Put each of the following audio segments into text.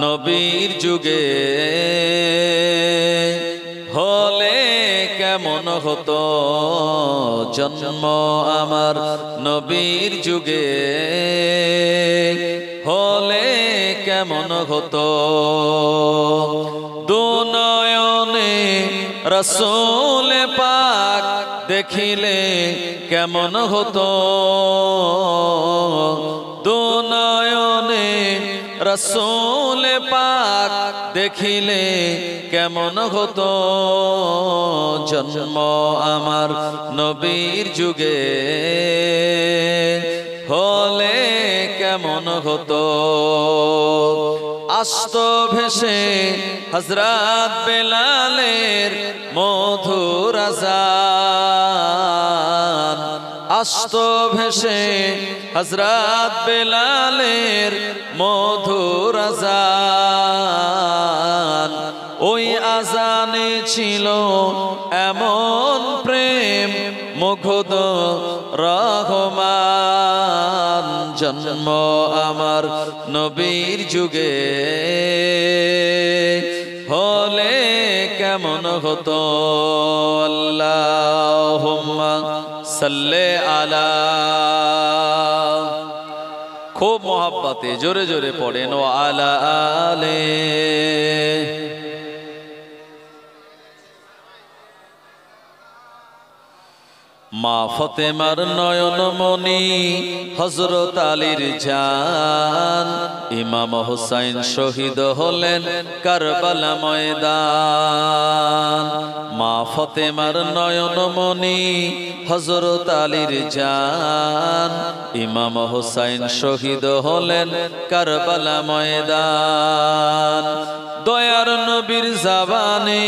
নবীর যুগে হলে কেমন হতো জন্ম আমার নবীর যুগে হলে কেমন হতো দুনয়নে রসূল পাক দেখিলে কেমন হতো দুনয়নে রসূল পাক দেখিলে কেমন হতো জন্ম আমার নবীর যুগে হলে কেমন হতো আস্ত ভেসে হযরত বেলালের মধুর আযান আস্ত ভেসে হযরত বেলালের মধুর আযান ওই আযানে ছিল এমন প্রেম মুগ্ধ রহমান জন্ম আমার নবীর যুগে হলে কেমন হতো আল্লাহুম্মা সাল্লি আলা খুব মোহাব্বতে জোরে জোরে পড়েন ও আলা আলে মা ফাতেমার নয়নমণি হযরত আলীর জান ইমাম হুসাইন শহীদ হলেন কারবালা ময়দান মা ফাতেমার নয়নমণি হযরত আলীর জান ইমাম হুসাইন শহীদ হলেন কারবালা ময়দান দয়ার নবীর জবানে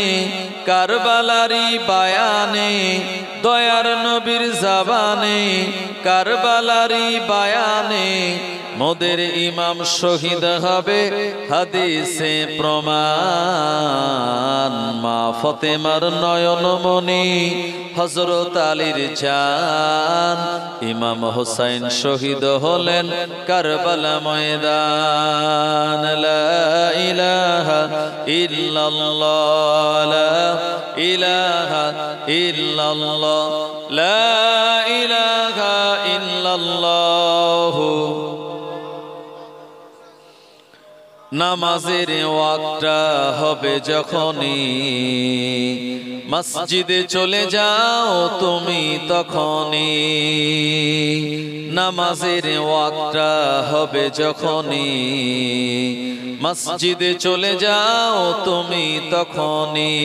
কারবালারি বায়ানে দয়ার নবীর জবানে কারবালারি বায়ানে মোদের ইমাম শহীদ হবে হাদিসে প্রমাণ মা ফাতেমার নয়নমণি হযরত আলীর জান ইমাম হুসাইন শহীদ হলেন কারবালা ময়দান লা ইলাহা ইল্লাল্লাহ লা ইলাহা ইল্লাল্লাহ লা ইলাহা ইল্লাল্লাহ নামাজের ওয়াক্তটা হবে যখনই মসজিদে চলে যাও তুমি তখনই নামাজের ওয়াক্তটা হবে যখনই মসজিদে চলে যাও তুমি তখনই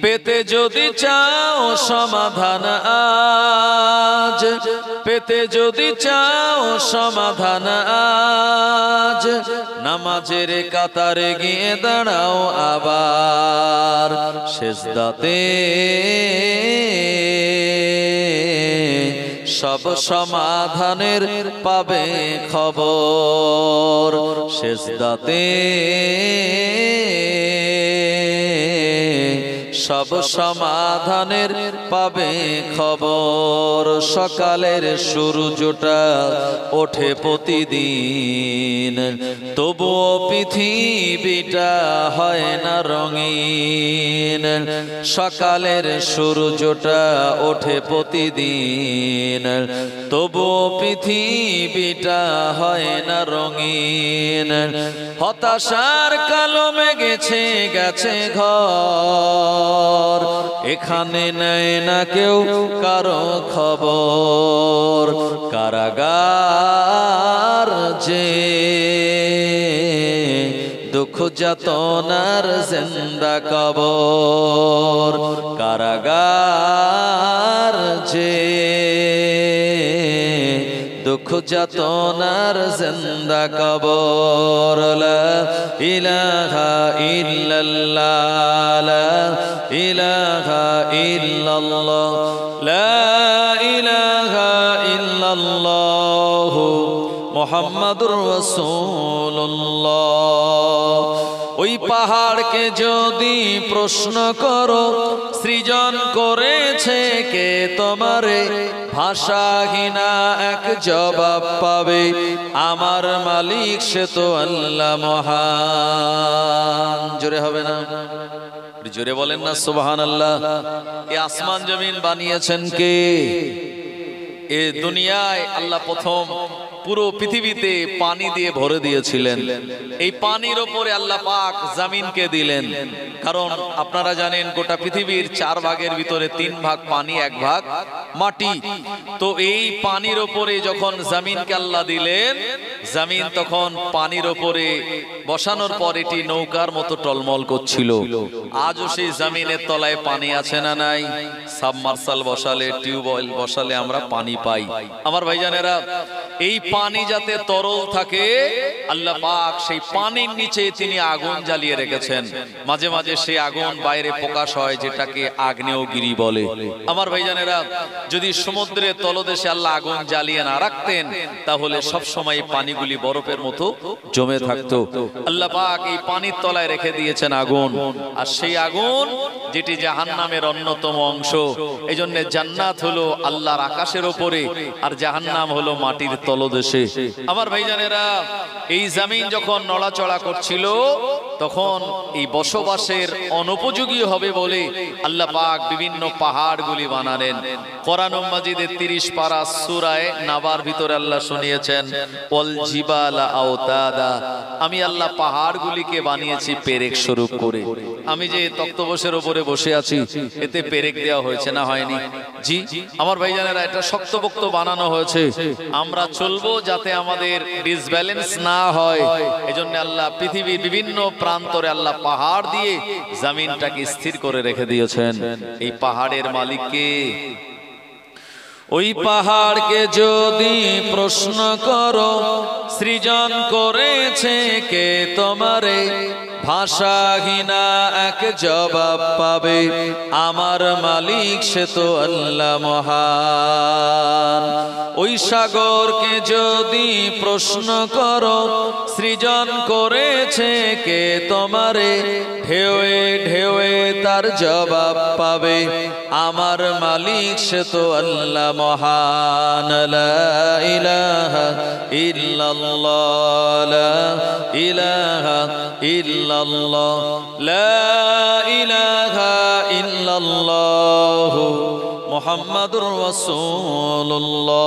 পেতে যদি চাও সমাধান আজ পেতে যদি চাও সমাধান আজ নামাজের কাতারে গিয়ে দাঁড়াও আবার সেজদাতে সব সমাধানের পাবে খবর সেজদাতে সব সমাধানের পাবে খবর সকালের সূর্যটা ওঠে প্রতিদিন তবুও পৃথিবীটা হয় না রঙিন সকালের সূর্যটা ওঠে প্রতিদিন তবুও পৃথিবীটা হয় না রঙিন হতাশার কালো মেঘেছে গেছে ঘর এখানে নেয় না কেউ কারো খবর কারাগার যে দুঃখ যাতনার জিন্দা কবর কারাগার যে দুঃখ যাতনার জিন্দা কবর লা ইলাহা ইল্লাল্লাহ লা ইলাহা ইল্লাল্লাহ লা ইলাহা ইল্লাল্লাহ মুহাম্মাদুর রাসূলুল্লাহ ওই পাহাড়কে যদি প্রশ্ন করো সৃজন করেছে কে তোমারে, ভাষাহীনা এক জবাব পাবে, আমার মালিক সে তো আল্লাহ মহান। জোরে হবে না? জোরে বলেন না সুবহানাল্লাহ। এই আসমান জমিন বানিয়েছেন কে? এই দুনিয়ায় আল্লাহ প্রথম পুরো পৃথিবীতে পানি দিয়ে ভরে দিয়েছিলেন। এই পানির ওপরে আল্লাহ পাক জমিনকে দিলেন, কারণ আপনারা জানেন গোটা পৃথিবীর 4 ভাগের ভিতরে 3 ভাগ পানি, 1 ভাগ মাটি। তো এই পানির ওপরে যখন জমিনকে আল্লাহ দিলেন, জমিন তখন পানির ওপরে বসানোর পর এটি নৌকার মতো টলমল করছিল। আজও সেই জমিনের তলায় পানি আছে না নাই? সাবমার্সাল বসালে, টিউবওয়েল বসালে আমরা পানি পাই। আমার ভাইজানেরা, এই পানি যাতে তরল থাকে, আল্লাহ পাক সেই পানির নিচে তিনি আগুন জ্বালিয়ে রেখেছেন। মাঝে মাঝে সেই আগুন বাইরে প্রকাশ হয়, যেটাকে আগ্নেয়গিরি বলে। আমার ভাইজানেরা, যদি সমুদ্রের তলদেশে আল্লাহ আগুন জ্বালিয়ে না রাখতেন, তাহলে সব সময় পানিগুলি বরফের মতো জমে থাকতো। আল্লাহ পাক এই পানির তলায় রেখে দিয়েছেন আগুন, আর সেই আগুন যেটি জাহান্নামের অন্যতম অংশ। এই জন্য জান্নাত হলো আল্লাহর আকাশের উপরে, আর জাহান্নাম হলো মাটির তলদেশে। আমার ভাইজানেরা, এই জমিন যখন নড়াচড়া করছিল, তখন এই বসবাসের অনুপযোগী হবে বলে আল্লাহ পাক বিভিন্ন পাহাড়গুলি বানালেন। কোরআন মাজিদের 30 পারা সূরা নাবার ভিতরে আল্লাহ শুনিয়েছেন, ওয়াল জিবালা আওতাদা, আমি আল্লাহ পাহাড়গুলিকে বানিয়েছি পেরেক স্বরূপ করে। আমি যে তক্তপোষের উপরে বসে আছি, এতে পেরেক দেওয়া হয়েছে না হয়নি? জি আমার ভাইজানেরা, এটা শক্তপোক্ত বানানো হয়েছে। আমরা চলবো যাতে আমাদের ডিসব্যালেন্স না হয়। এজন্য আল্লাহ পৃথিবীর বিভিন্ন প্রান্তরে আল্লাহ পাহাড় দিয়ে জমিনটাকে স্থির করে রেখে দিয়েছেন। এই পাহাড়ের মালিককে, ওই পাহাড়কে যদি প্রশ্ন করো, সৃজন করেছে কে তোমারে, ভাষাহীনা এক জবাব পাবে, আমার মালিক সে তো আল্লাহ মহান। ওই সাগরকে যদি প্রশ্ন করো, সৃজন করেছে কে তোমারে, ঢেউয়ে ঢেউয়ে তার জবাব পাবে, আমার মালিক সে তো আল্লাহ মহান। লা ইলাহা ইল্লাল্লাহ, লা ইলাহা ইল্লাল্লাহ, লা ইলাহা ইল্লাল্লাহ, মুহাম্মাদুর রাসূলুল্লাহ।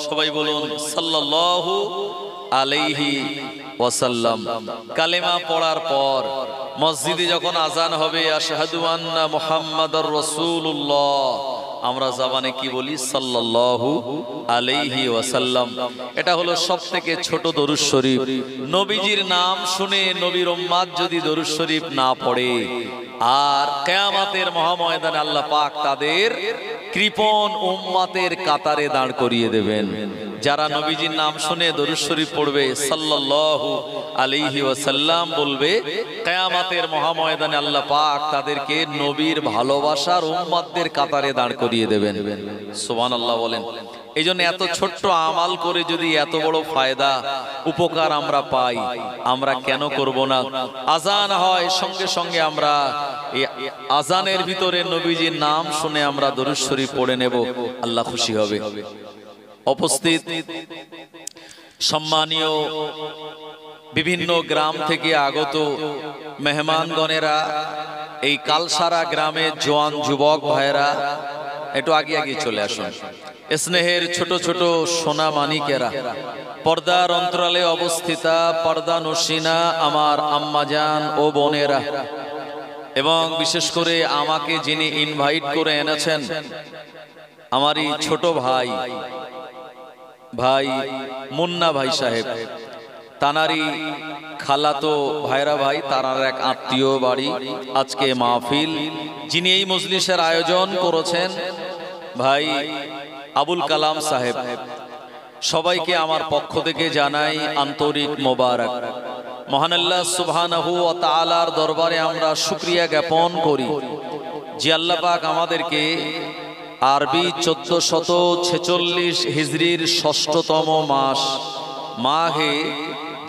সবাই বলুন সাল্লাল্লাহু আলাইহি ওয়াসাল্লাম। কালেমা পড়ার পর মসজিদে যখন আজান হবে, আশহাদু আন্না মুহাম্মাদুর রাসূলুল্লাহ, আমরা জবানে কি বলি? সাল্লাল্লাহু আলাইহি ওয়াসাল্লাম। এটা হলো সবথেকে ছোট দরুদ শরীফ। নবীজির নাম শুনে নবীর উম্মত যদি দরুদ শরীফ না পড়ে, আর কিয়ামতের মহাময়দানে আল্লাহ পাক তাদের কৃপণ উম্মতের কাতারে দাঁড় করিয়ে দেবেন। যারা নবীজির নাম শুনে দরুদ শরীফ পড়বে, সাল্লাল্লাহু আলাইহি ওয়াসাল্লাম বলবে, কিয়ামতের মহাময়দানে আল্লাহ পাক তাদেরকে নবীর ভালোবাসার উম্মতদের কাতারে দাঁড় করিয়ে দেবেন। সুবহানাল্লাহ বলেন। এই জন্য এত ছোট্ট আমাল করে যদি এত বড় ফায়দা উপকার আমরা পাই, আমরা কেন করব না? আজান হয়, সঙ্গে সঙ্গে আমরা এই আজানের ভিতরে নবীজির নাম শুনে আমরা দরুদ শরীফ পড়ে নেব, আল্লাহ খুশি হবে। উপস্থিত সম্মানীয় বিভিন্ন গ্রাম থেকে আগত মেহমানগণেরা, এই কালসারা গ্রামের জওয়ান যুবক ভাইরা, একটু আগে আগে চলে আসুন। স্নেহের ছোট ছোট সোনা মানিকেরা, পর্দার অন্তরালে অবস্থিতা পর্দা নসিনা আমার আম্মাজান ও বোনেরা, এবং বিশেষ করে আমাকে যিনি ইনভাইট করে এনেছেন, আমারই ছোট ভাই মুন্না ভাই সাহেব, তানারি খালাতো ভাইরা ভাই, তারার এক আত্মীয় বাড়ি আজকে মাহফিল। যিনি এই মজলিসের আয়োজন করেছেন ভাই আবুল কালাম সাহেব, সবাইকে আমার পক্ষ থেকে জানাই আন্তরিক মোবারক। মহান আল্লাহ সুবহানাহু ওয়া তাআলার দরবারে আমরা শুকরিয়া জ্ঞাপন করি যে আল্লাহ পাক আমাদেরকে আরবি 1446 হিজরির 6তম মাস মাহে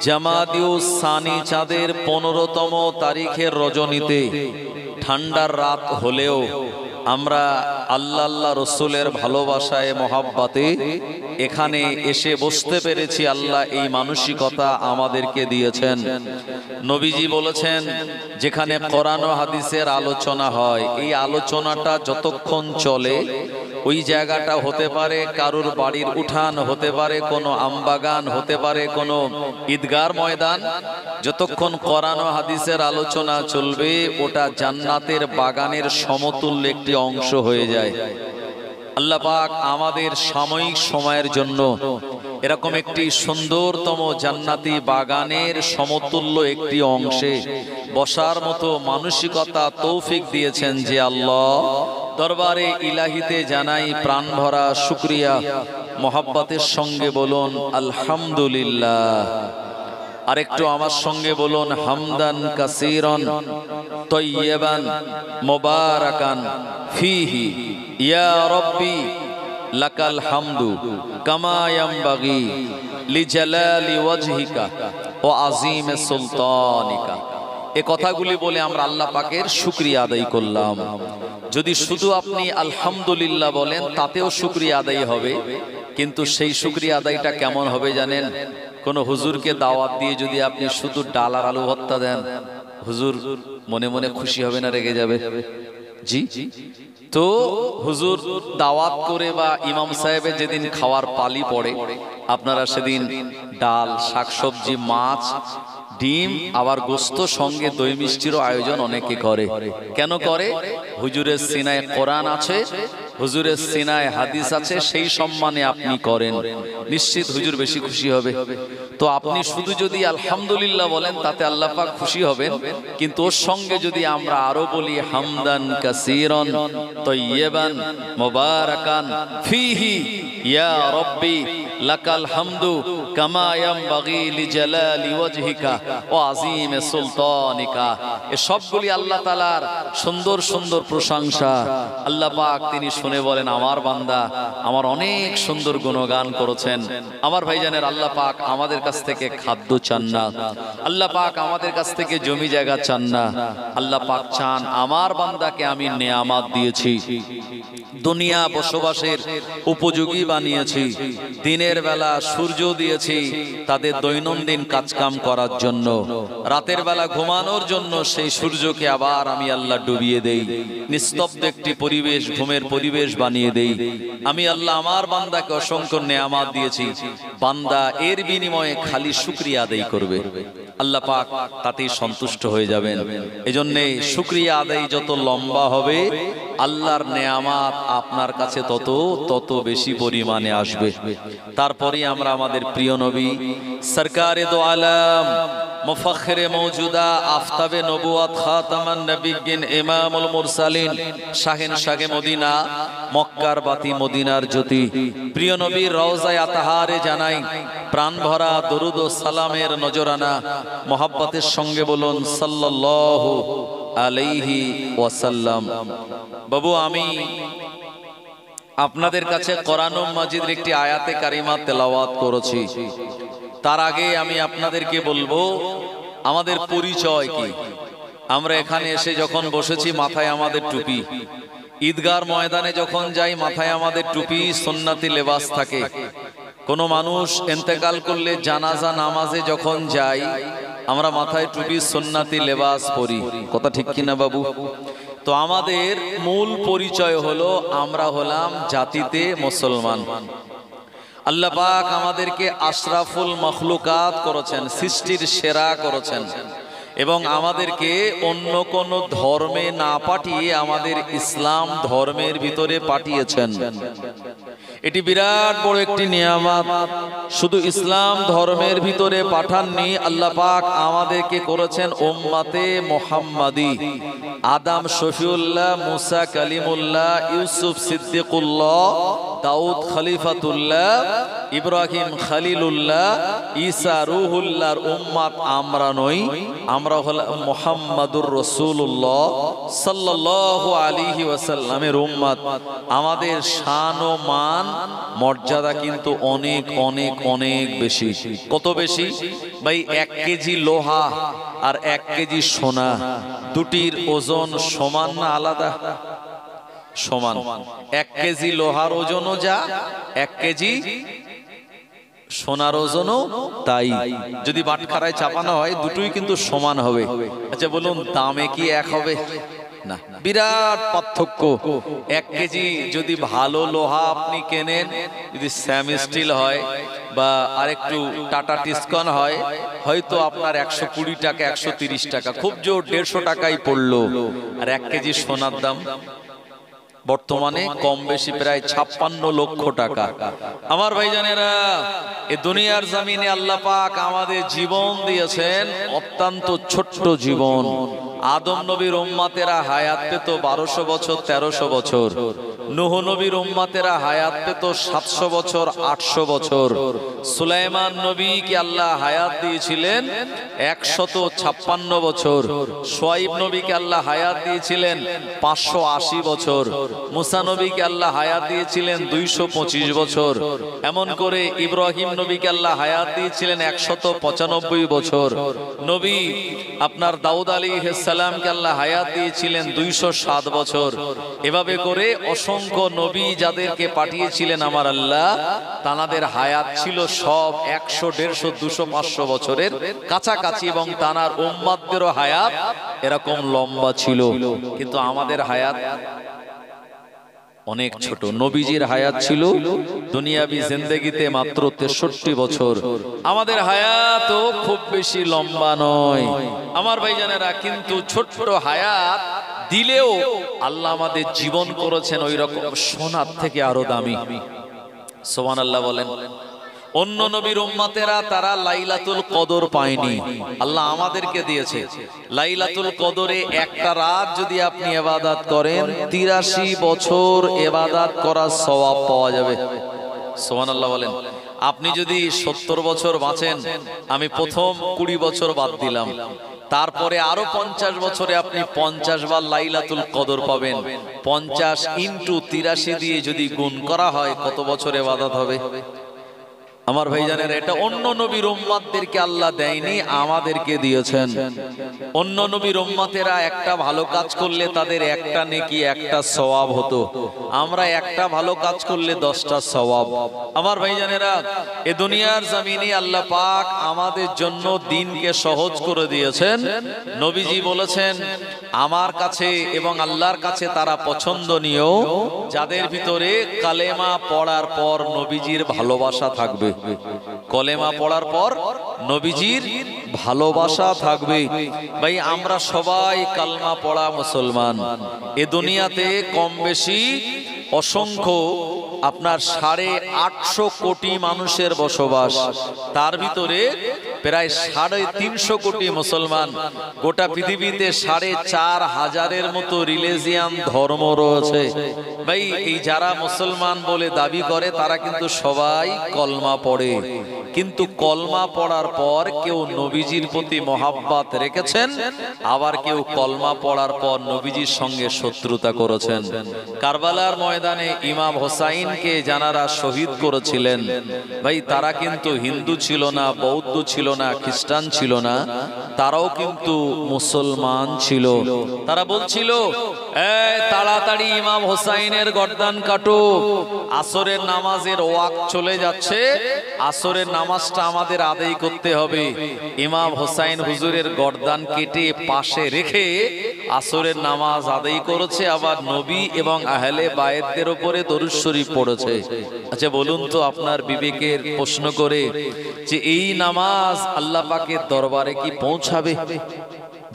জামাদিউস সানি চাঁদের 15তম তারিখের রজনীতে ঠান্ডার রাত হলেও আমরা আল্লাহ আল্লাহ রসুলের ভালোবাসায় মহাব্বাতে এখানে এসে বসতে পেরেছি। আল্লাহ এই মানসিকতা আমাদেরকে দিয়েছেন। নবীজি বলেছেন, যেখানে কোরআন ও হাদিসের আলোচনা হয়, এই আলোচনাটা যতক্ষণ চলে ওই জায়গাটা হতে পারে কারুর বাড়ির উঠান, হতে পারে কোনো আমবাগান, হতে পারে কোনো ঈদগার ময়দান, যতক্ষণ কোরআন ও হাদিসের আলোচনা চলবে ওটা জান্নাতের বাগানের সমতুল্য একটি অংশ হয়ে যায়। আল্লাহ পাক আমাদের সাময়িক সময়ের জন্য এরকম একটি সুন্দরতম জান্নাতি বাগানের সমতুল্য একটি অংশে বসার মতো মানসিকতা তৌফিক দিয়েছেন। যে আল্লাহ দরবারে ইলাহিতে জানাই প্রাণ ভরা শুকরিয়া। মোহাব্বতের সঙ্গে বলুন আলহামদুলিল্লাহ। আরেকটু আমার সঙ্গে বলুন হামদান কাসীরান তাইয়্যিবান মুবারাকান ফীহি ইয়া রাব্বি লাকাল হামদু কামা ইয়ানবাগি লিজালালি ওয়াজহিকা ওয়া আযীমি সুলতানিকা। এই কথাগুলি বলে আমরা আল্লাহ পাকের শুকরিয়া আদায় করলাম। যদি শুধু আপনি আলহামদুলিল্লাহ বলেন তাতেও শুকরিয়া আদায় হবে, কিন্তু সেই শুকরিয়া আদায়টা কেমন হবে জানেন? কোন হুজুরকে দাওয়াত দিয়ে যদি আপনি শুধু ডাল আর আলু ভর্তা দেন, হুজুর মনে মনে খুশি হবে না রেগে যাবে? জি। তো হুজুর দাওয়াত করে বা ইমাম সাহেবের যেদিন খাওয়ার পালি পড়ে, আপনারা সেদিন ডাল, শাকসবজি, মাছ, ডিম, আবার গোস্ত সঙ্গে দই মিষ্টিরও আয়োজন অনেকে করে। কেন করে? হুজুরের সিনায় কোরআন আছে, হুজুরের সিনায় হাদিস আছে, সেই সম্মানে আপনি করেন। নিশ্চিত হুজুর বেশি খুশি হবে। তো আপনি শুধু যদি আলহামদুলিল্লাহ বলেন তাতে আল্লাহ পাক খুশি হবেন, কিন্তু ওর সঙ্গে যদি আমরা আরো বলি হামদান কাসীরান তাইয়্যিবান মুবারাকান ফীহি ইয়া রাব্বি লাকাল হামদু কামা ইয়ানবাগি লিজালালি ওয়াজহিকা ওয়া আযীমি সুলতানিকা, এই সবগুলি আল্লাহ তাআলার সুন্দর সুন্দর প্রশংসা। আল্লাহ পাক তিনি শুনে বলেন, আমার বান্দা আমার অনেক সুন্দর গুণগান করেছেন। আমার ভাইজানের, আল্লাহ পাক আমাদের কাছ থেকে খাদ্য চান না, আল্লাহ পাক আমাদের কাছ থেকে জমি জায়গা চান না। আল্লাহ পাক চান আমার বান্দাকে আমি নেয়ামত দিয়েছি, দুনিয়া বসবাসের উপযোগী বানিয়েছি, দিনের বেলা সূর্য দিয়েছি তাদের দৈনন্দিন কাজকাম করার জন্য, রাতের বেলা ঘুমানোর জন্য সেই সূর্যকে আবার আমি আল্লাহ ডুবিয়ে দেই, নিস্তব্ধ একটি পরিবেশ, ঘুমের পরিবেশ বানিয়ে দেই। আমি আল্লাহ আমার বান্দাকে অসংখ্য নেয়ামত দিয়েছি, বান্দা এর বিনিময়ে খালি শুকরিয়া আদায় করবে, আল্লাহ পাক তাতেই সন্তুষ্ট হয়ে যাবেন। এজন্যে শুকরিয়া আদায় যত লম্বা হবে আল্লাহর নেয়ামত আপনার কাছে তত তত বেশি পরিমাণে আসবে। তারপরে আমরা আমাদের প্রিয় নবী সরকারে দো আলম মুফাখখিরে মওজুদা আফতাবে নবুয়াত খাতামান নবিয়্যিন ইমামুল মুরসালিন শাহেনশাহে মদিনা মক্কার বাতি মদিনার জ্যোতি প্রিয় নবীর রওজায়ে আতহারে জানাই প্রাণ ভরা দরুদ ও সালামের নজরানা মোহাব্বতের সঙ্গে বলুন সাল্লাল্লাহু আলাইহি ওয়াসাল্লাম। বাবু, আমি আপনাদের কাছে কোরআন মাজিদের একটি আয়াতে কারিমা তেলাওয়াত করেছি। তার আগে আমি আপনাদেরকে বলবো আমাদের পরিচয় কি। আমরা এখানে এসে যখন বসেছি মাথায় আমাদের টুপি, ঈদগার ময়দানে যখন যাই মাথায় আমাদের টুপি, সুন্নতি লেবাস থাকে। কোনো মানুষ ইন্তেকাল করলে জানাজা নামাজে যখন যাই আমরা মাথায় টুপি, সুন্নতি লেবাস পরি। কথা ঠিক কিনা বাবু? তো আমাদের মূল পরিচয় হলো আমরা হলাম জাতিতে মুসলমান। আল্লাহ পাক আমাদেরকে আশরাফুল মখলুকাত করেছেন, সৃষ্টির সেরা করেছেন, এবং আমাদেরকে অন্য কোন ধর্মে না পাঠিয়ে আমাদের ইসলাম ধর্মের ভিতরে পাঠিয়েছেন। এটি বিরাট বড় একটি নিয়ামত। শুধু ইসলাম ধর্মের ভিতরে পাঠাননি, আল্লাহ পাক আমাদেরকে করেছেন উম্মতে মুহাম্মাদি। আদম শফিউল্লাহ, মুসা কালিমুল্লাহ, ইউসুফ সিদ্দিকুল্লাহ, দাউদ খলিফাতুল্লাহ, ইব্রাহিম খলিলুল্লাহ, ঈসা রুহুল্লাহর উম্মত আমরা নই, আমরা হলাম মুহাম্মাদুর রাসূলুল্লাহ সাল্লাল্লাহু আলাইহি ওয়াসাল্লামের উম্মত। আমাদের শান ও মান মর্যাদা কিন্তু অনেক অনেক অনেক বেশি। কত বেশি ভাই? 1 কেজি লোহা আর 1 কেজি সোনা, দুটির ওজন সমান না আলাদা? সমান। 1 কেজি লোহার ওজনও যা, 1 কেজি সোনার ওজনও তাই। যদি বাটখারায় চাপানো হয় দুটোই কিন্তু সমান হবে। আচ্ছা বলুন, দামে কি এক হবে? না, বিরাট পার্থক্য। 1 কেজি যদি ভালো লোহা আপনি কেনেন, যদি স্যাম স্টিল হয় বা আরেকটু টাটা টিসকন হয়, হয়তো আপনার 120 টাকা 130 টাকা, খুব জোর 150 টাকাই পড়লো। আর 1 কেজি সোনার দাম বর্তমানে কম বেশি প্রায় 56 লক্ষ টাকা। আমার ভাইজানেরা, এই দুনিয়ার জমিনে আল্লাহ পাক আমাদের জীবন দিয়েছেন, অত্যন্ত ছোট্ট জীবন। আদম নবীর উম্মতেরা হায়াত পেত 1200 বছর 1300 বছর, নূহ নবীর উম্মতেরা হায়াত পেত 700 বছর 800 বছর, সুলাইমান নবীকে আল্লাহ হায়াত দিয়েছিলেন 156 বছর, শুআয়ব নবীকে আল্লাহ হায়াত দিয়েছিলেন 580 বছর, মুসা নবীকে আল্লাহ হায়াত দিয়েছিলেন 225 বছর, এমন করে ইব্রাহিম নবীকে আল্লাহ হায়াত দিয়েছিলেন 195 বছর, নবী আপনার দাউদ আলাইহিস সালামকে আল্লাহ হায়াত দিয়েছিলেন 207 বছর। এভাবে করে অসংখ্য নবী যাদেরকে পাঠিয়েছিলেন আমার আল্লাহ, তানাদের হায়াত ছিল সব 100, 150, 200, 500 বছরের কাছাকাছি, এবং তানার উম্মতদেরও হায়াত এরকম লম্বা ছিল। কিন্তু আমাদের হায়াত অনেক ছোট। নবীজির হায়াত ছিল দুনিয়াবি জিন্দেগিতে মাত্র 63 বছর। আমাদের হায়াতও খুব বেশি লম্বা নয় আমার ভাইজানেরা, কিন্তু ছোট্ট হায়াত দিলেও আল্লাহ আমাদের জীবন করেছেন ওই রকম সোনার থেকে আরো দামি। সুবহানাল্লাহ বলেন। অন্য নবীর উম্মতেরা তারা লাইলাতুল কদর পায়নি, আল্লাহ আমাদেরকে দিয়েছে। লাইলাতুল কদরে একটা রাত যদি আপনি ইবাদত করেন, 83 বছর ইবাদত করার সওয়াব পাওয়া যাবে। সুবহানাল্লাহ বলেন। আপনি যদি 70 বছর বাঁচেন, আমি প্রথম 20 বছর বাদ দিলাম, তারপরে আরো 50 বছরে আপনি 50 বার লাইলাতুল কদর পাবেন। 50 ইনটু 83 দিয়ে যদি গুণ করা হয়, কত বছর ইবাদত হবে? আমার ভাইজানেরা, এটা অন্য নবীর উম্মতদেরকে আল্লাহ দেয়নি, আমাদেরকে দিয়েছেন। অন্য নবীর উম্মতেরা একটা ভালো কাজ করলে তাদের একটা নেকি, একটা সওয়াব হতো। আমরা একটা ভালো কাজ করলে 10টা সওয়াব। আমার ভাইজানেরা, এ দুনিয়ার জমিনে আল্লাহ পাক আমাদের জন্য দিনকে সহজ করে দিয়েছেন। নবীজি বলেছেন, আমার কাছে এবং আল্লাহর কাছে তারা পছন্দনীয় যাদের ভিতরে কালেমা পড়ার পর নবীজির ভালোবাসা থাকবে। কলেমা পড়ার পর নবীজির ভালোবাসা থাকবে। ভাই, আমরা সবাই কালমা পড়া মুসলমান। এ দুনিয়াতে কম বেশি অসংখ্য আপনার 850 কোটি মানুষের বসবাস, তার ভিতরে প্রায় 350 কোটি মুসলমান। গোটা পৃথিবীতে 4500-এর মতো রিলিজিয়ান ধর্ম রয়েছে। ভাই, এই যারা মুসলমান বলে দাবি করে তারা কিন্তু সবাই কলমা পড়ে, কিন্তু কলমা পড়ার পর কেউ নবীজির প্রতি মহাব্বত রেখেছেন, আবার কেউ কলমা পড়ার পর নবীজির সঙ্গে শত্রুতা করেছেন। কারবালার ময়দানে ইমাম হোসাইনকে যারা শহীদ করেছিলেন, ভাই তারা কিন্তু হিন্দু ছিল না, বৌদ্ধ ছিল না, খ্রিস্টান ছিল না, তারাও কিন্তু মুসলমান ছিল। তারা বলছিল, তাড়াতাড়ি ইমাম হোসাইনের গর্দান কাটো, আসরের নামাজের ওয়াক্ত চলে যাচ্ছে, আসরের নামাজটা আমাদের আদায় করতে হবে। ইমাম হোসাইন হুজুরের গর্দান কেটে পাশে রেখে আসরের নামাজ আদায় করেছে, আবার নবী এবং আহলে বায়েতদের উপরে দরুদ শরীফ পড়েছে। আচ্ছা বলুন তো, আপনার বিবেকের প্রশ্ন করে, যে এই নামাজ আল্লাহ পাকের দরবারে কি পৌঁছাবে?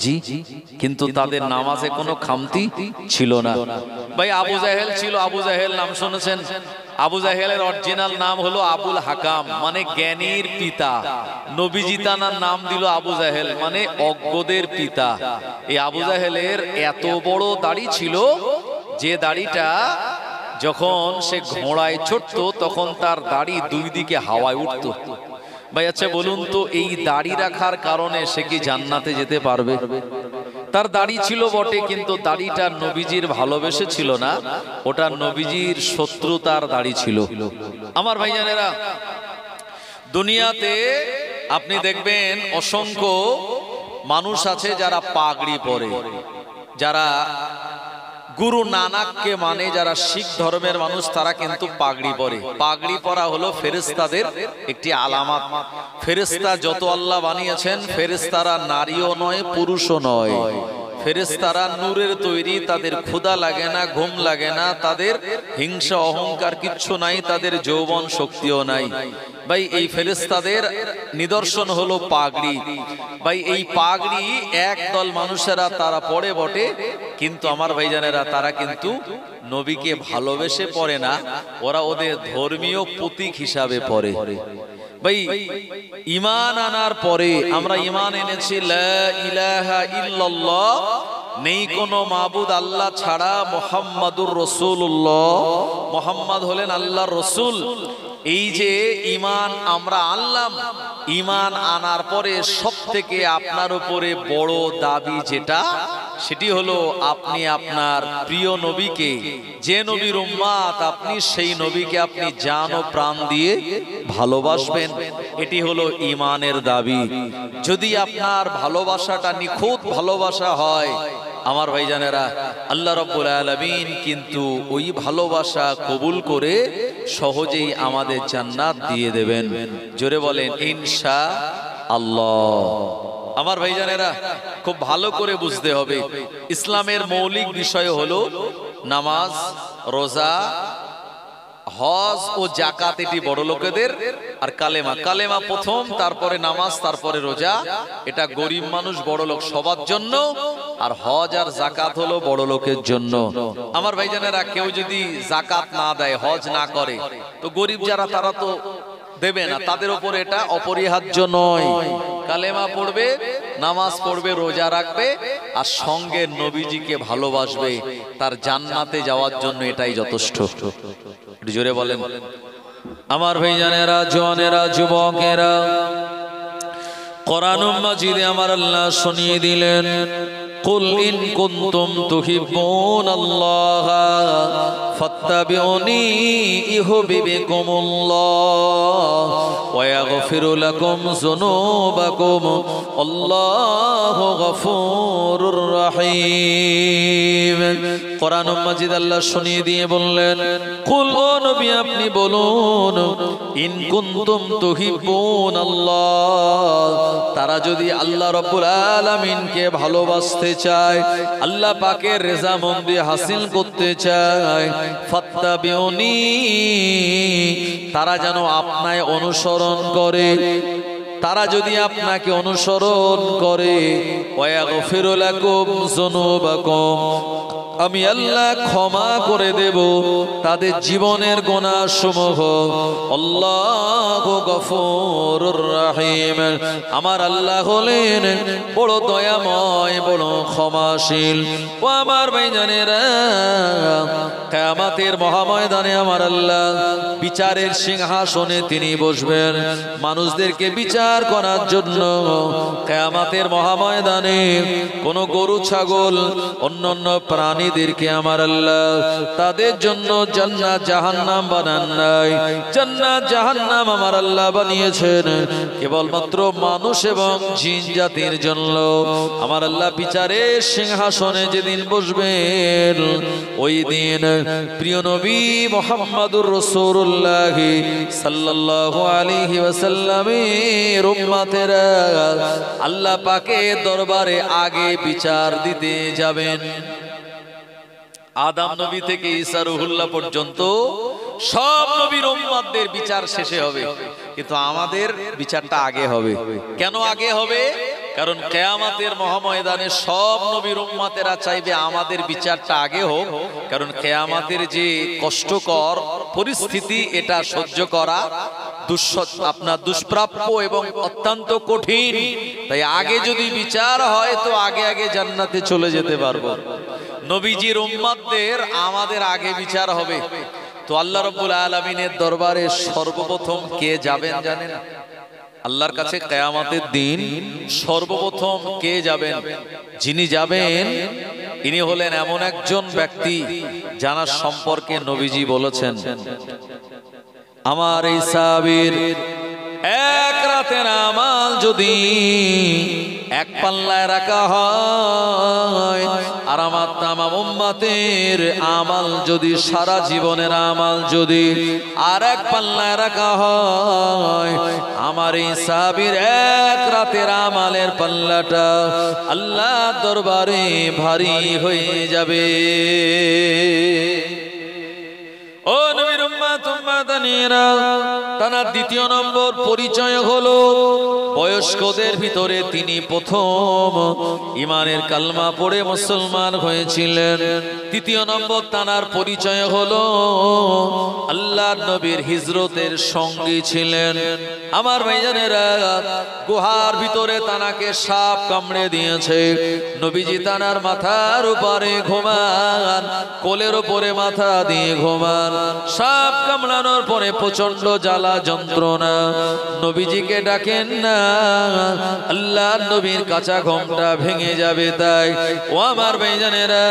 জি, কিন্তু তাদের নামাজে কোনো খামতি ছিল না। ভাই, আবু জাহেল ছিল। আবু জাহেল নাম শুনেছেন? আবু জাহেলের অরিজিনাল নাম হলো আবুল হাকাম, মানে জ্ঞানীর পিতা। নবীজি তার নাম দিল আবু জাহেল, মানে অজ্ঞদের পিতা। এই আবু জাহেলের এত বড় দাড়ি ছিল, যে দাড়িটা যখন সে ঘোড়ায় চড়ত তখন তার দাড়ি দুই দিকে হাওয়ায় উঠত। ভাই আচ্ছা বলুন তো, এই দাড়ি রাখার কারণে সে কি জান্নাতে যেতে পারবে? তার দাড়ি ছিল বটে, কিন্তু দাড়িটা নবীজির ভালোবেসে ছিল না, ওটা নবীজির শত্রুতার দাড়ি ছিল। আমার ভাইজানেরা, দুনিয়াতে আপনি দেখবেন অসংখ্য মানুষ আছে যারা পাগড়ি পরে, যারা গুরু নানাককে মানে, যারা শিখ ধর্মের মানুষ, তারা কিন্তু পাগড়ি পরে। পাগড়ি পরা হলো ফেরেশতাদের একটি আলামত। ফেরেশতা যত আল্লাহ বানিয়েছেন, ফেরেশতারা নারীও নয়, পুরুষও নয়। ফেরেশতারা নূরের তৈরি, তাদের ক্ষুধা লাগে না, ঘুম লাগে না, তাদের হিংসা অহংকার কিচ্ছু নাই, তাদের যৌবন শক্তিও নাই। ভাই এই ফেরেশতাদের নিদর্শন হলো পাগড়ি। ভাই এই পাগড়ি একদল মানুষেরা তারা পড়ে বটে, কিন্তু আমার ভাইজানেরা তারা কিন্তু নবীকে ভালোবেসে পড়ে না, ওরা ওদের ধর্মীয় প্রতীক হিসাবে পড়ে। ভাই ঈমান আনার পরে আমরা ঈমান এনেছি লা ইলাহা ইল্লাল্লাহ, নেই কোনো মাবুদ আল্লাহ ছাড়া, মুহাম্মাদুর রাসূলুল্লাহ, মুহাম্মদ হলেন আল্লাহর রাসূল। এই যে ঈমান আমরা আনলাম, ঈমান আনার পরে সবথেকে আপনার উপরে বড় দাবি যেটা, সেটি হলো আপনি আপনার প্রিয় নবীকে, যে নবীর উম্মত আপনি, সেই নবীকে আপনি জান ও প্রাণ দিয়ে ভালোবাসবেন। এটি হলো ঈমানের দাবি। যদি আপনার ভালোবাসাটা নিখুঁত ভালোবাসা হয়, আমার ভাইজানেরা, আল্লাহ রাব্বুল আলামিন কিন্তু ওই ভালোবাসা কবুল করে সহজেই আমাদের জান্নাত দিয়ে দেবেন। জোরে বলেন ইনশাআল্লাহ। আমার ভাইজানেরা, খুব ভালো করে বুঝতে হবে, ইসলামের মৌলিক বিষয় হলো নামাজ, রোজা, হজ ও যাকাত, এটি বড় লোকেদের। আর কালেমা, কালেমা প্রথম, তারপরে নামাজ, তারপরে রোজা, এটা গরিব মানুষ বড় লোক সবার জন্য। আর হজ আর যাকাত হলো বড় লোকের জন্য। আমার ভাইজানেরা, কেউ যদি যাকাত না দেয়, হজ না করে, তো গরিব যারা তারা তো দেবে না, তাদের উপর এটা অপরিহার্য নয়। কালেমা পড়বে, নামাজ পড়বে, রোজা রাখবে, আর সঙ্গে নবীজিকে ভালোবাসবে, তার জান্নাতে যাওয়ার জন্য এটাই যথেষ্ট। জোরে বলেন। আমার ভাইজানেরা, জওয়ানেরা, যুবকেরা, কোরআনুল মাজিদে আমার আল্লাহ শুনিয়ে দিলেন, কুল ইন কুনতুম তুহিব্বুনাল্লাহ ফাত্তাবিউনি ইউহিব্বুকুমুল্লাহ ওয়া ইয়াগফিরু লাকুম যুনুবাকুম আল্লাহু গফুরুর রহিম। কোরআনুল মাজিদ আল্লাহ শুনিয়ে দিয়ে বললেন, কুল, ও নবী আপনি বলুন, ইন কুনতুম তুহিব্বুনাল্লাহ, তারা যদি আল্লাহ রাব্বুল আলামিনকে ভালোবাসতে চায়, আল্লাহ পাকের রেজামন্দি হাসিল করতে চায়, ফাত্তাবিউনি, তারা যেন আপনায় অনুসরণ করে। তারা যদি আপনাকে অনুসরণ করে, ওয়া ইয়াগফিরু লাকুম যুনুবাকুম, আমি আল্লাহ ক্ষমা করে দেব তাদের জীবনের গুনাহসমূহ। আল্লাহু গফুরুর রহিম, আমার আল্লাহ হলেন বড় দয়াময়, বড় ক্ষমাশীল। ও আমার ভাইজানেরা, কিয়ামতের মহাময়দানে আমার আল্লাহ বিচারের সিংহাসনে তিনি বসবেন, মানুষদেরকে বিচার করার জন্য। কিয়ামতের মহাময়দানে কোন গরু, ছাগল, অন্যান্য প্রাণীদেরকে আমার আল্লাহ তাদের জন্য জান্নাত জাহান্নাম বানান নাই। জান্নাত জাহান্নাম আমার আল্লাহ বানিয়েছেন কেবলমাত্র মানুষ এবং জিন জাতির জন্য। আমার আল্লাহ বিচারের সিংহাসনে যেদিন বসবেন, ওই দিন প্রিয় নবী মুহাম্মদুর রাসূলুল্লাহ সাল্লাল্লাহু আলাইহি ওয়াসাল্লামের উম্মতেরা আল্লাহ পাকের দরবারে আগে বিচার দিতে যাবেন। আদম নবী থেকে ঈসা রুহুল্লাহ পর্যন্ত সব নবীর উম্মতদের বিচার শেষে হবে, কিন্তু আমাদের বিচারটা আগে হবে। কেন আগে হবে? কারণ কিয়ামতের মহাময়দানে সব নবীর উম্মতেরা চাইবে আমাদের বিচারটা আগে হোক, কারণ কিয়ামতের যে কষ্টকর পরিস্থিতি, এটা সহ্য করা আপনার দুষ্প্রাপ্য এবং অত্যন্ত কঠিন। তাই আগে যদি বিচার হয় তো আগে আগে জান্নাতে চলে যেতে পারবো। নবীজির উম্মতদের আমাদের আগে বিচার হবে। তো আল্লাহ রাব্বুল আলামিনের দরবারে সর্বপ্রথম কে যাবেন জানেন? আল্লাহর কাছে কিয়ামতের দিন সর্বপ্রথম কে যাবেন? যিনি যাবেন ইনি হলেন এমন একজন ব্যক্তি যার সম্পর্কে নবীজি বলেছেন, আমার এই সাহাবীর এক রাতের আমাল যদি এক পাল্লায় রাখা হয়, আর আমার তামাম উম্মতের আমাল যদি, সারা জীবনের আমাল যদি আর এক পাল্লায় রাখা হয়, আমার এই সাহাবীর এক রাতের আমালের পাল্লাটা আল্লাহর দরবারে ভারী হয়ে যাবে। ও নবীর উম্মত উম্মাতানিরা, তার দ্বিতীয় নম্বর পরিচয় হলো বয়স্কদের ভিতরে তিনি প্রথম ঈমানের কালমা পড়ে মুসলমান হয়েছিলেন। তৃতীয় নম্বর তার পরিচয় হলো আল্লাহর নবীর হিজরতের সঙ্গী ছিলেন। আমার ভাইজানেরা, গুহার ভিতরে তানাকে সাপ কামড়ে দিয়েছে, নবীজি তানার মাথার উপরে ঘুমান, কোলের উপরে মাথা দিয়ে ঘুমান। সাপ কামড়ানোর পরে প্রচন্ড জ্বালা যন্ত্রণা, নবীজিকে ডাকেন না, আল্লাহর নবীর কাঁচা ঘোমটা ভেঙে যাবে। তাই ও আমার ভাইজানেরা,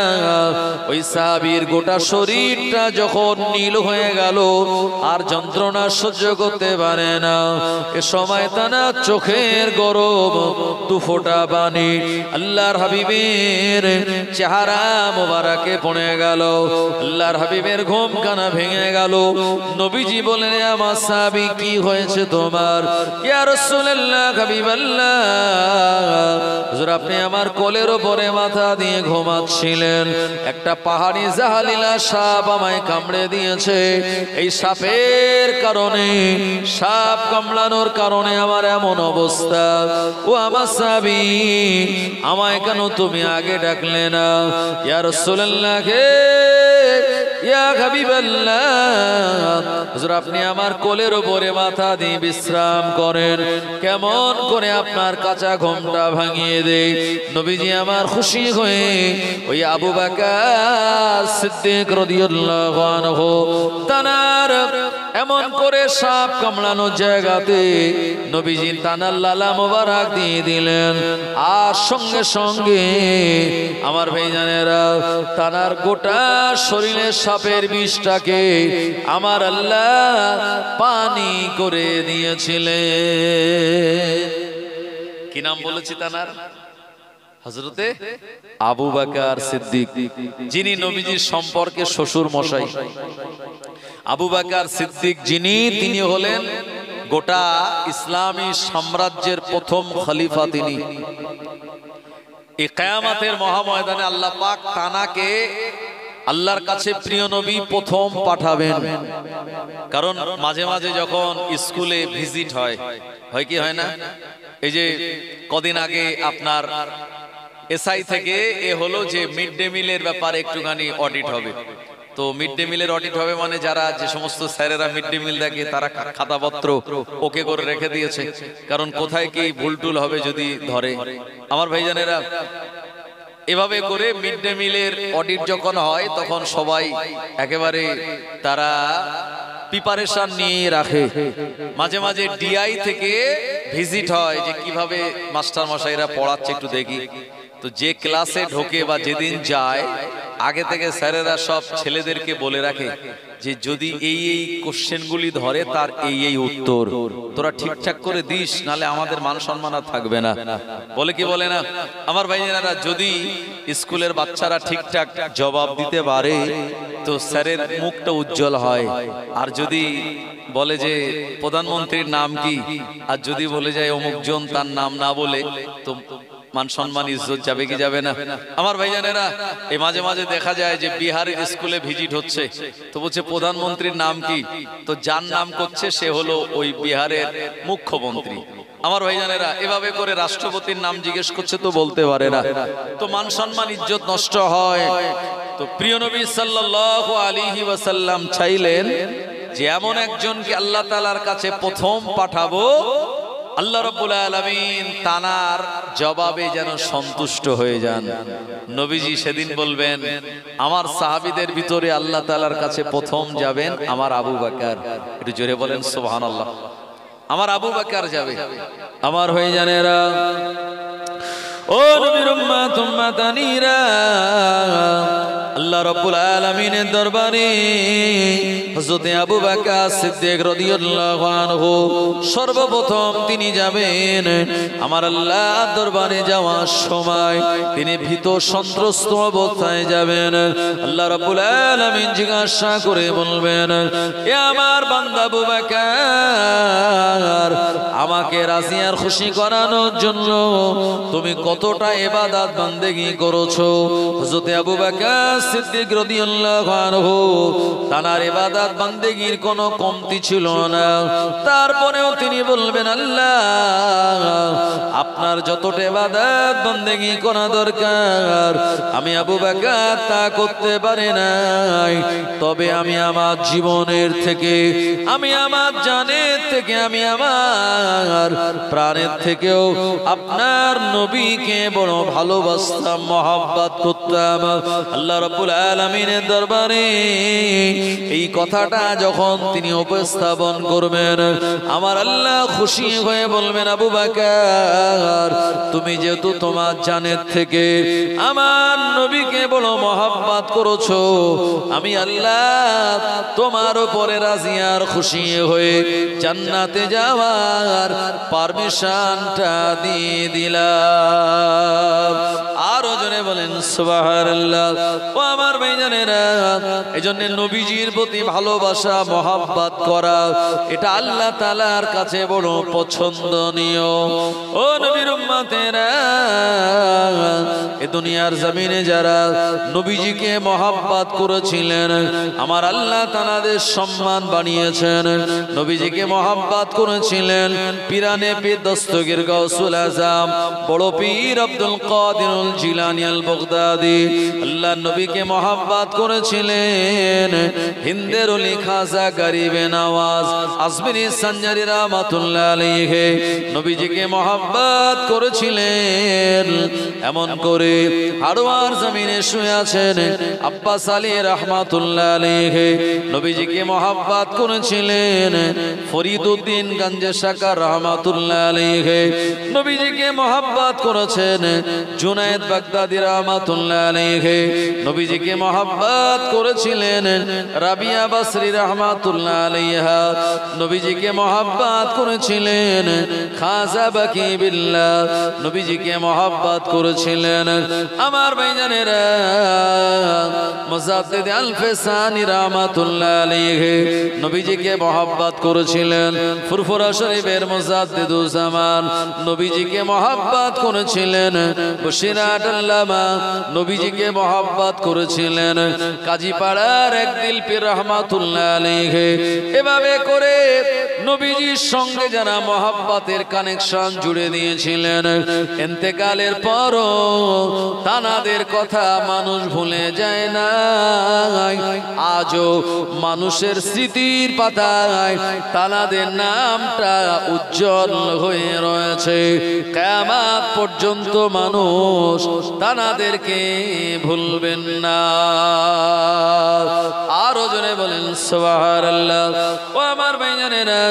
ওই সাহাবীর গোটা শরীরটা যখন নীল হয়ে গেল, আর যন্ত্রণা সহ্য করতে পারে না, এ সময় তানা চোখের গরম দু ফোঁটা পানি আল্লাহর হাবিবের চেহারা মোবারকে পড়ে গেল। আল্লাহর হাবিবের ঘুম কানা ভেঙে গেল। নবীজি বলেন, আমার সাহাবী কি হয়েছে তোমার? ইয়া রাসূলুল্লাহ, হাবিবাল্লাহ, হুজুর আপনি আমার কোলের উপরে মাথা দিয়ে ঘুমাচ্ছিলেন, একটা পাহাড়ি জাহালিলা সাপ আমায় কামড়ে দিয়েছে। এই সাপের কারণে, সাপ কামড়ানোর কারণে আমার এমন অবস্থা। ও আমার সাহাবী, আমায় কেন তুমি আগে ডাকলে না? ইয়া রাসূলুল্লাহ, ইয়া হাবিবাল্লাহ, হুজুর আপনি আমার কোলের উপরে মাথা দিয়ে বিশ্রাম করেন, কেমন করে আপনার কাঁচা ঘোমটা ভাঙিয়ে দেই। নবীজি আমার খুশি হয়ে ওই আবু বকর সিদ্দিক রাদিয়াল্লাহু আনহু তানার এমন করে সাপ কামড়ানো জায়গাতে নবীজি তানার লালা মোবারক দিয়ে দিলেন, আর সঙ্গে সঙ্গে আমার ভাইজানেরা, তানার গোটা শরীরে সাপের বিষটাকে আমার আল্লাহ পানি করে দিয়েছিলেন। কি নাম বলেছি তানার? হযরতে আবু বকর সিদ্দিক, যিনি নবীজির সম্পর্কে শ্বশুর মশাই। আবু বকর সিদ্দিক যিনি, তিনি হলেন গোটা ইসলামী সাম্রাজ্যের প্রথম খলিফা। তিনি এই কিয়ামতের মহাময়দানে আল্লাহ পাক তানাকে আল্লাহর কাছে প্রিয় নবী প্রথম পাঠাবেন। কারণ মাঝে মাঝে যখন স্কুলে ভিজিট হয় কি হয় না? এই যে কদিন আগে আপনার এসআই থেকে এ হলো যে মিড ডে মিলের ব্যাপারে একটুখানি অডিট হবে। তো মিড ডে মিলের অডিট হবে মানে যারা যে সমস্ত স্যারেরা মিড ডে মিল দেখে তারা খাতাপত্র ওকে করে রেখে দিয়েছে, কারণ কোথায় কি ভুলটুল হবে যদি ধরে। আমার ভাইজানেরা, এভাবে করে মিড ডে মিলের অডিট যখন হয় তখন সবাই একেবারে তারা প্রিপারেশন নিয়ে রাখে। মাঝে মাঝে ডিআই থেকে ভিজিট হয় যে কিভাবে মাস্টার মশাইরা পড়াচ্ছে একটু দেখি। তো যে ক্লাসে ঢোকে বা যেদিন যায়, আগে থেকে স্যারেরা সব ছেলেদেরকে বলে রাখে যে যদি এই এই কোশ্চেনগুলি ধরে তার এই এই উত্তর তোরা ঠিকঠাক করে দিস, নালে আমাদের মান সম্মান আর থাকবে না। বলে কি বলে না? আমার ভাইজানেরা, যদি স্কুলের বাচ্চারা ঠিকঠাক জবাব দিতে পারে তো স্যারের মুখটা উজ্জ্বল হয়। আর যদি বলে যে প্রধানমন্ত্রীর নাম কি, আর যদি বলে যায় অমুক জন, তার নাম না বলে, তো মান সম্মান ইজ্জত যাবে কি যাবে না? আমার ভাইজানেরা, এই মাঝে মাঝে দেখা যায় যে বিহারের স্কুলে ভিজিট হচ্ছে, তো বলছে প্রধানমন্ত্রীর নাম কি, তো যার নাম করছে সে হলো ওই বিহারের মুখ্যমন্ত্রী। আমার ভাইজানেরা, এভাবে করে রাষ্ট্রপতির নাম জিজ্ঞেস করছে তো বলতে পারে না, তো মান সম্মান ইজ্জত নষ্ট হয়। তো প্রিয় নবী সাল্লাল্লাহু আলাইহি ওয়াসাল্লাম চাইলেন যে এমন একজনকে আল্লাহ তাআলার কাছে প্রথম পাঠাবো আল্লাহ রাব্বুল আলামিন তানার জবাবে যেন সন্তুষ্ট হয়ে যান। নবীজি সেদিন বলবেন, আমার সাহাবীদের ভিতরে আল্লাহ তাআলার কাছে প্রথম যাবেন আমার আবু বকর। একটু জোরে বলেন সুবহানাল্লাহ। আমার আবু বকর যাবে। আমার হয়ে জানেরা, ও নবীর উম্মত উম্মতানিরা, আল্লাহ রাব্বুল আলামিনের দরবারে হযরত আবু বকর সিদ্দিক রাদিয়াল্লাহু আনহু সর্বপ্রথম তিনি যাবেন। আমার আল্লাহর দরবারে যাওয়ার সময় তিনি ভীত সন্ত্রস্ত অবস্থায় যাবেন। আল্লাহ রাব্বুল আলামিন জিজ্ঞাসা করে বলবেন, এ আমার বান্দা আবু বকর, আমাকে রাজি আর খুশি করানোর জন্য তুমি কতটা ইবাদত বান্দেগি করেছো? হযরত আবু বকর সিদ্দিক রাদিয়াল্লাহু আনহু তার ইবাদত বান্দেগির কোনো কমতি ছিল না। তারপরেও তিনি বলবেন, আল্লাহ, আপনার যতটা ইবাদত বান্দেগি করা দরকার আমি আবু বকর তা করতে পারি নাই, তবে আমি আমার জীবনের থেকে, আমি আমার জানের থেকে, আমি আমার প্রাণের থেকেও আপনার নবীকে বড় ভালোবাসতাম, মহব্বত করতাম। আল্লাহ রাব্বুল আলামিনের দরবারে এই কথাটা যখন তিনি উপস্থাপন করবেন, আমার আল্লাহ খুশি হয়ে বলবেন, আবু বকর, তুমি যেহেতু তোমার জানের থেকে আমার নবীকে বড় মহব্বত করেছো, আমি আল্লাহ তোমার উপরে রাজি আর খুশি হয়ে জান্নাতে যাওয়ার পারমিশনটা দিয়ে দিলাম। আরো জনে বলেন সুবহানাল্লাহ। ও আমার ভাইজানেরা, এজন্য নবীজির প্রতি ভালোবাসা মহব্বত করা এটা আল্লাহ তাআলার কাছে বড় পছন্দনীয়। ও নবীর উম্মতেরা, এই দুনিয়ার জমিনে যারা নবীজিকে মহব্বত করেছিলেন, আমার আল্লাহ তাআলাদের সম্মান বানিয়েছেন। নবীজিকে মহব্বত করেছিলেন পিরানে পীর দস্তগীর গাউসুল আজম বড় পীর আব্দুল কাদির জিলানী আল বাগদাদি। আল্লাহ নবীকে মহব্বত করেছিলেন হিন্দের ওলি খাজা গরিবে নওয়াজ আজমিরি সঞ্জারি রাহমাতুল্লাহ আলাইহি। নবীজিকে মহব্বত করেছিলেন এমন করে হারওয়ার জমিনে শুয়ে আছেন আব্বাস আলী রাহমাতুল্লাহ আলাইহি। নবীজিকে মহব্বত করেছিলেন ফরিদউদ্দিন গঞ্জে শাকার রাহমাতুল্লাহ আলাইহি। নবীজিকে মহব্বত করেছেন জুনায়েদ বাগদাদি রাহমাতুল্লাহ আলাইহি। নবীজিকে মহব্বত করেছিলেন রাবিয়া বসরি রাহমাতুল্লাহ আলাইহা। নবীজিকে মহব্বত করেছিলেন খাজা বাকি বিল্লাহ। নবীজিকে মহব্বত করেছিলেন আমার ভাইজানেরা মুজাদ্দিদ আল ফিসানি রাহমাতুল্লাহ আলাইহি। নবীজিকে মহব্বত করেছিলেন ফুরফুরা শরীফের মুজাদ্দিদুজ জামান। নবীজিকে মহব্বত করেছিলেন বশিরাত আল্লামা। নবীজিকে মহব্বত করেছিলেন কাজীপাড়ার একদিল পীর রাহমাতুল্লাহ আলাইহি। এভাবে করে নবীজির সঙ্গে যারা মহব্বতের কানেকশন জুড়ে দিয়েছিলেন, ইন্তেকালের পরও তানাদের কথা মানুষ ভুলে যায় না। আজও মানুষের স্মৃতির পাতায় তানাদের নামটা উজ্জ্বল হয়ে রয়েছে। কিয়ামত পর্যন্ত মানুষ তানাদেরকে ভুলবেন না। আরো জোরে বলেন সুবহানাল্লাহ। ও আমার ভাইজানেরা,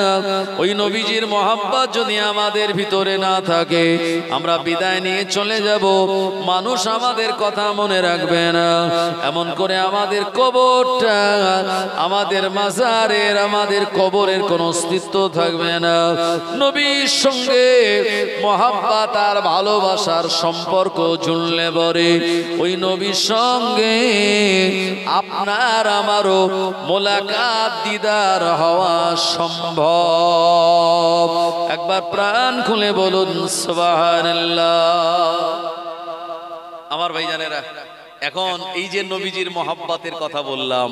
ওই নবীজির মহব্বত যদি আমাদের ভিতরে না থাকে, আমরা বিদায় নিয়ে চলে যাব, মানুষ আমাদের কথা মনে রাখবে না। এমন করে আমাদের কবরটা, আমাদের মাজারের, আমাদের কবরের কোনো অস্তিত্ব থাকবে না। নবীর সঙ্গে মহব্বত আর ভালোবাসার সম্পর্ক জুড়লে পরে ওই নবীর সঙ্গে আপনার আমারও মোলাকাত দিদার হওয়া সম্ভব। একবার প্রাণ খুলে বলুন সুবহানাল্লাহ। আমার ভাইজানেরা, এখন এই যে নবীজির মহব্বতের কথা বললাম,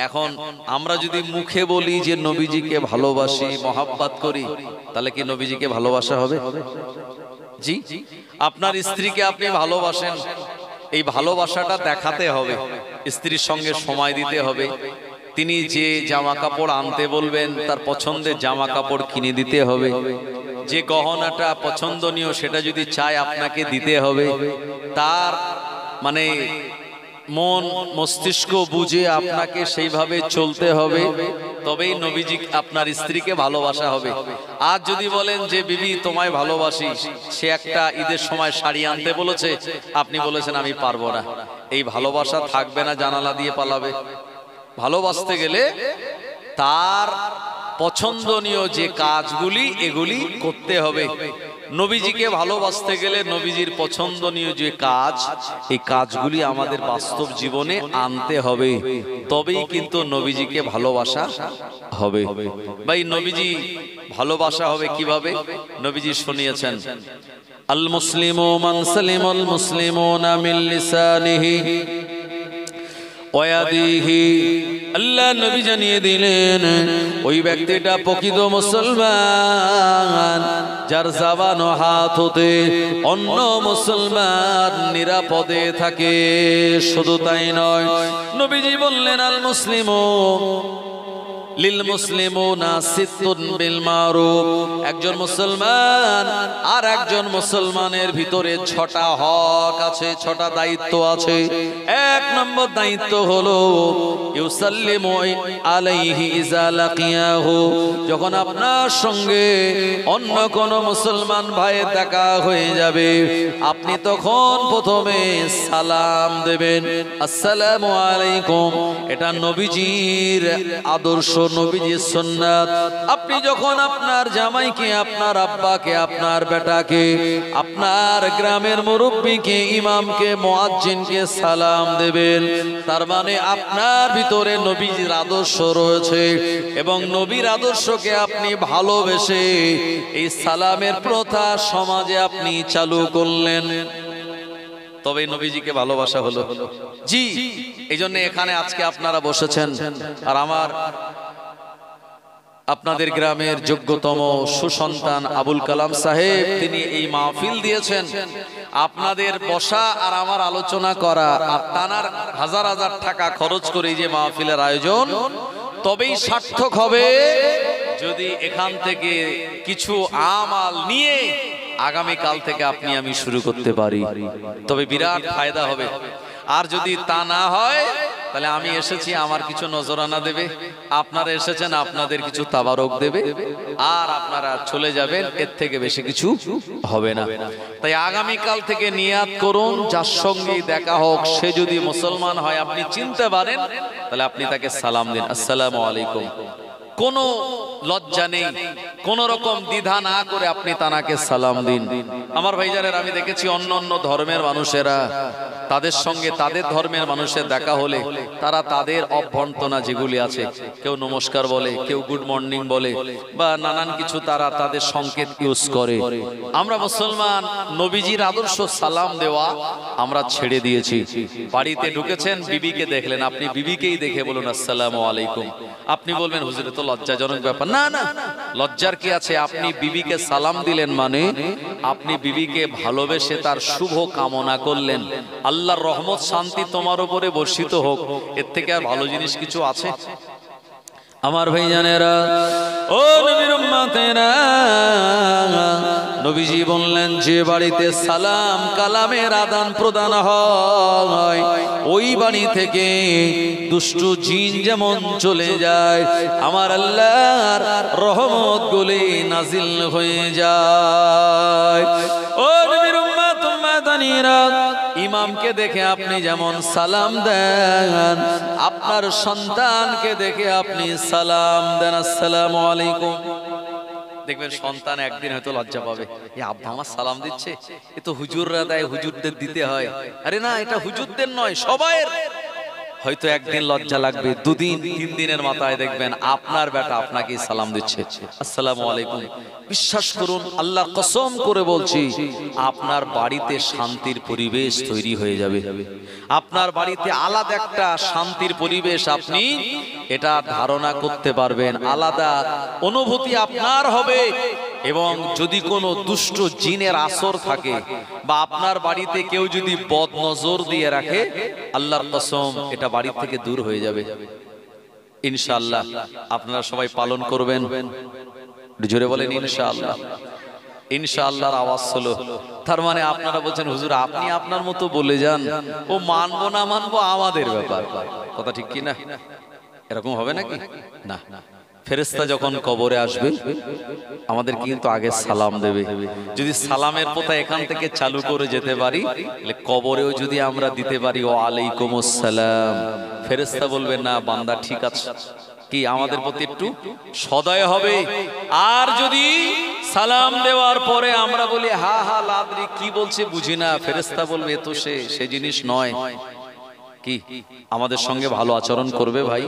এখন আমরা যদি মুখে বলি যে নবীজিকে ভালোবাসি, মহব্বত করি, তাহলে কি নবীজিকে ভালোবাসা হবে? জি, আপনার স্ত্রীকে আপনি ভালোবাসেন, এই ভালোবাসাটা দেখাতে হবে, স্ত্রীর সঙ্গে সময় দিতে হবে। তিনি যে জামা কাপড় আনতে বলবেন তার পছন্দের জামা কাপড় কিনে দিতে হবে। যে গহনাটা পছন্দনীয় সেটা যদি চায় আপনাকে দিতে হবে, তার মানে মন মস্তিষ্ক বুঝে আপনাকে সেইভাবে চলতে হবে, তবেই নবীজি আপনার স্ত্রীকে ভালোবাসা হবে। আর যদি বলেন যে বিবি তোমায় ভালোবাসি, সে একটা ঈদের সময় শাড়ি আনতে বলেছে, আপনি বলেছেন আমি পারবো না, এই ভালোবাসা থাকবে না, জানালা দিয়ে পালাবে। ভালোবাসতে গেলে তার পছন্দনীয় যে কাজগুলি এগুলি করতে হবে। নবীজিকে ভালোবাসতে গেলে নবীজির পছন্দনীয় যে কাজ, এই কাজগুলি আমাদের বাস্তব জীবনে আনতে হবে, তবেই কিন্তু নবীজিকে ভালোবাসা হবে। ভাই নবীজি ভালোবাসা হবে কিভাবে? নবীজি শুনিয়েছেন, আল মুসলিমু মান সালিমাল মুসলিমুনা মিন লিসানিহি ওয়া ইয়াদিহি। আল্লাহ নবী জানিয়ে দিলেন, ওই ব্যক্তিটা প্রকৃত মুসলমান যার জবান ও হাত হতে অন্য মুসলমান নিরাপদে থাকে। শুধু তাই নয়, নবীজি বললেন আল মুসলিমু লিল মুসলিমুনা সিত্তুন বিল মারুফ। একজন মুসলমান আর একজন মুসলমানের ভিতরে 6টা হক আছে, 6টা দায়িত্ব আছে। 1 নম্বর দায়িত্ব হলো ইউসাল্লিমু আলাইহি ইজা লাকিয়াহু। যখন আপনার সঙ্গে অন্য কোন মুসলমান ভাইয়ের দেখা হয়ে যাবে, আপনি তখন প্রথমে সালাম দেবেন, আসসালামু আলাইকুম। এটা নবীজির আদর্শ, নবীজির সুন্নাত। আপনি যখন আপনার জামাইকে, আপনার আব্বাকে, আপনার বেটাকে, আপনার গ্রামের মুরব্বিকে, ইমামকে, মুয়াজ্জিনকে সালাম দেবেন, তার মানে আপনার ভিতরে নবীজির আদর্শ রয়েছে এবং নবীর আদর্শকে আপনি ভালোবেসে এই সালামের প্রথা সমাজে আপনি চালু করলেন, তবে নবীজিকে ভালোবাসা হলো। জি, এই জন্য এখানে আজকে আপনারা বসেছেন। আর আমার আপনাদের গ্রামের যোগ্যতম সুসন্তান আবুল কালাম সাহেব, তিনি এই মাহফিল দিয়েছেন। আপনাদের বসা আর আমার আলোচনা করা আর টানার হাজার হাজার টাকা খরচ করে যে মাহফিলের আয়োজন, তবেই সার্থক হবে যদি এখান থেকে কিছু আমাল নিয়ে আগামীকাল থেকে আপনি আমি শুরু করতে পারি, তবে বিরাট ফায়দা হবে। আর যদি তা না হয়, তাহলে আমি এসেছি আমার কিছু নজরানা দেবে, আপনারা এসেছেন আপনাদের কিছু তাবারক দেবে, আর আপনারা চলে যাবেন, এর থেকে বেশি কিছু হবে না। তাই আগামীকাল থেকে নিয়াত করুন, যার সঙ্গে দেখা হোক সে যদি মুসলমান হয়, আপনি চিনতে পারেন, তাহলে আপনি তাকে সালাম দিন, আসসালামু আলাইকুম। কোনো লজ্জা নেই, কোন রকম দ্বিধা না করে আপনি তানাকে সালাম দিন। আমার ভাইজানের আমি দেখেছি অন্য অন্য ধর্মের মানুষেরা, তাদের সঙ্গে তাদের ধর্মের মানুষের দেখা হলে তারা তাদের অভ্যর্থনা যেগুলি আছে, কেউ নমস্কার বলে, কেউ গুড মর্নিং বলে, বা নানান কিছু তারা তাদের সংকেত ইউজ করে। আমরা মুসলমান নবীজির আদর্শ সালাম দেওয়া আমরা ছেড়ে দিয়েছি। বাড়িতে ঢুকেছেন, বিবিকে দেখলেন, আপনি বিবিকেই দেখে বলুন আসসালামু আলাইকুম। আপনি বলবেন হুজুর তো লজ্জাজনক ব্যাপার। না না, লজ্জার কি আছে? আপনি বিবিকে সালাম দিলেন মানে আপনি বিবিকে ভালোবেসে তার শুভ কামনা করলেন, আল্লাহর রহমত শান্তি তোমার উপরে বর্ষিত হোক। এর থেকে আর ভালো জিনিস কিছু আছে? আমার ভাইজানেরা, ও নবীর উম্মতেরা, নবীজি বললেন যে বাড়িতে সালাম কালামের আদান প্রদান হয়, ওই বাড়ি থেকে দুষ্টু জিন যেমন চলে যায়, আমার আল্লাহর রহমত গুলি নাজিল হয়ে যায়। ও নবীর উম্মত উম্মতানিরা, ইমামকে দেখে আপনি যেমন সালাম দেন, আপনার সন্তানকে দেখে আপনি সালাম দেন, আসসালামু আলাইকুম। দেখবেন সন্তান একদিন হয়তো লজ্জা পাবে, এ আব্বা আমার সালাম দিচ্ছে, এ তো হুজুররা দেয়, হুজুরদের দিতে হয়। আরে না, এটা হুজুরদের নয়, সবাইয়ের। হয়তো একদিন লজ্জা লাগবে, 2 দিন 3 দিনের মাথায় দেখবেন আপনার বেটা আপনাকে সালাম দিচ্ছে, আসসালামু আলাইকুম। বিশ্বাস করুন, আল্লাহ কসম করে বলছি, আপনার বাড়িতে শান্তির পরিবেশ তৈরি হয়ে যাবে। আপনার বাড়িতে আলাদা একটা শান্তির পরিবেশ আপনি এটা ধারণা করতে পারবেন, আলাদা অনুভূতি আপনার হবে। এবং যদি কোনো দুষ্ট জিনের আসর থাকে বা আপনার বাড়িতে কেউ যদি বদ নজর দিয়ে রাখে, আল্লাহর কসম এটা বাড়ি থেকে দূর হয়ে যাবে ইনশাআল্লাহ। আপনারা সবাই পালন করবেন, জোরে বলেন ইনশাআল্লাহ। ইনশাআল্লাহর আওয়াজ হলো। তার মানে আপনারা বলছেন হুজুর আপনি আপনার মতো বলে যান, ও মানবো না মানবো আমাদের ব্যাপার। কথা ঠিক কি না? এরকম হবে নাকি? না। ফেরেশতা যখন কবরে আসবে আমাদের কিন্তু আগে সালাম দেবে। যদি সালামের পথা এখান থেকে চালু করে যেতে পারি, তাহলে কবরেও যদি আমরা দিতে পারি ওয়া আলাইকুমুস সালাম, ফেরেশতা বলবে না বান্দা ঠিক আছে, কি আমাদের প্রতি একটু সদয় হবে। আর যদি সালাম দেওয়ার পরে আমরা বলি হা হা লাদরি, কি বলছে বুঝি না, ফেরেশতা বলবে এ তো সে জিনিস নয়। কি আমাদের সঙ্গে ভালো আচরণ করবে ভাই?